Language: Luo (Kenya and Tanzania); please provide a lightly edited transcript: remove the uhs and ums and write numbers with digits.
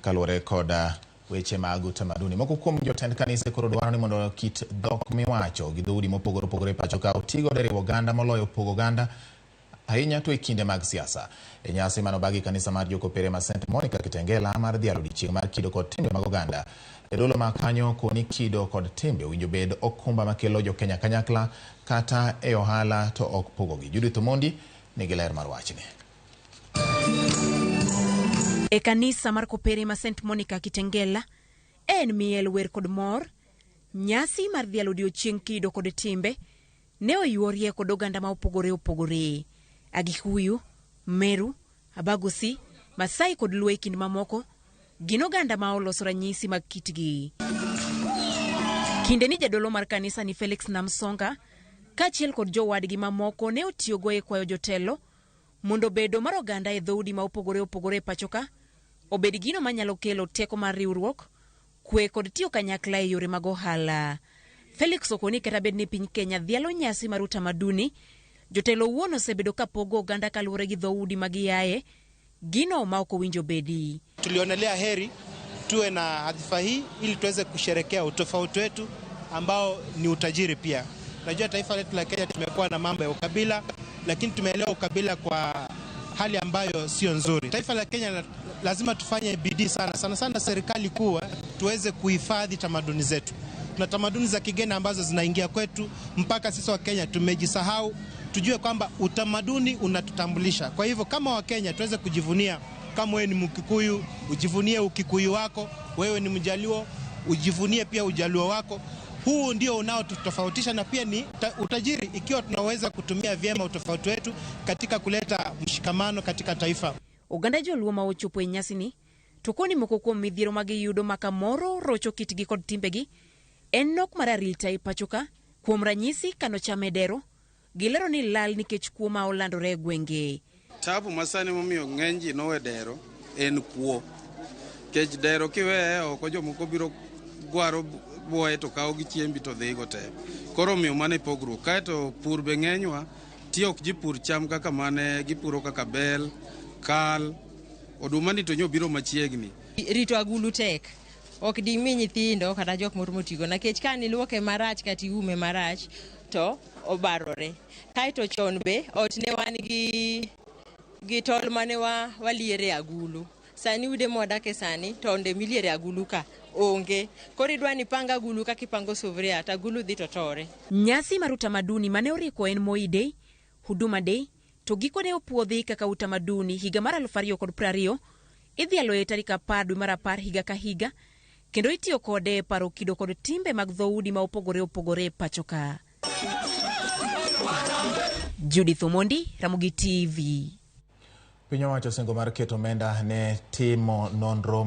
kaluwore kod weche mag utamaduni. Moko kuom jotend kanise koro dwaro ni mondo kit dhok miwacho gi dhoudi mopogore opogore pacho ka otigo e riwo oganda moloyo pogo oganda ahinya to e kinde mag siasa. E nyasi manobagi kanisa mar jokopere ma St. Monica Kitengela mar dhialo odiechieng' mar kido kod timbe mag oganda. Jodolo ma kanyo koni kido kod timbe winjo bed okumba makelo jo-Kenya kanyakla kata e ohala to ok pogogi. Judith Omondi nigi ler mar wachni. E kanisa mar kopere ma St. Monica Kitengela en miel wer kod mor. Nyasi mar dhialo odiechieng' kido kod timbe ne oyuorie kod oganda ma opogore. Agikuyu, Meru, Abagusi, Masai kod Luo e kind mamoko gin oganda ma oloso ranyisi mag kitgi. Kinde ni jadolo mar kanisa ni Felix Namsonga kaachiel kod jowadgi mamoko ne otiyogo e kwayo jotelo mondo bedo mar oganda e dhoudi ma opogore pachoka obed gino manyalo kelo teko mar riwruok, kwe kod tiyo kanyakla e yore mag ohala. Felix okoni kata bed ni piny Kenya dhialo nyasi mar utamaduni, jotelo wuon osebedo kapogo oganda kaluwore gi dhoudi magiaye, gino ma ok owinjo bedi. Tulionelea heri tuwe na hadhifa hii ili tuweze kusherekea utofauti wetu ambao ni utajiri pia. Najua taifa letu la Kenya tumekuwa na mambo ya ukabila, lakini tumeelewa ukabila kwa hali ambayo sio nzuri. Taifa la Kenya lazima tufanye bidii sana serikali kuu tuweze kuhifadhi tamaduni zetu. Tuna tamaduni za kigeni ambazo zinaingia kwetu mpaka sisi wa Kenya tumejisahau. Tujue kwamba utamaduni unatutambulisha. Kwa hivyo kama wa Kenya tuweze kujivunia, kama wewe ni Mkikuyu, ujivunie ukikuyu wako, wewe ni Mjaluo, ujivunie pia ujaluo wako. Huu ndio unaotutofautisha na pia ni utajiri ikiwa tunaweza kutumia vyema utofauti wetu katika kuleta mshikamano katika taifa. Oganda joluo ma ochopo e nyasi ni tokoni moko kuom midhiero mag yudo makamoro rocho kitgi kod timbegi en nok mar arita e pachoka. Kuom ranyisi kano chame dero gilero ni lal nikech kuo ma olandore e gwenge. Tabu masani momiyo ng'eny ji nowe dero en kuo. Kech dero kiweye oko jomoko biro gwaro buoye to kawo gi chiembi to dhigo te. Koro miyo mane pogruok. Kaeto pur be ng'enywa tiyo ok ji pur cham kaka mane gipuro kaka bel, kal, oduma ni to nyo biro machiegni. Rito agulu tek. Ok di mi nyithindo kata jok moro motigo nakech ka ni luoke marach kata iume marach to obarore. Kaeto chon be ot ne wan gi tol mane waliere agulu. Sani ude modake sani tonde miliere agulu ka onge. Koro idwani panga agulu ka kipango suvria ta agulu dhi to tore. Nyasi mar utamaduni mane oriko en Moi Day, Huduma Day, to gikone opuodhi kaka utamaduni higa mar 2020 idhialo e tarik 10 dwe mar 10 higa ka higa, kendo itiyo kode paro kido kod timbe mag dhoudi ma opogore pachoka. Judith Omondi, Ramogi TV. Piny owacho singo mar keto omenda ne timo nonro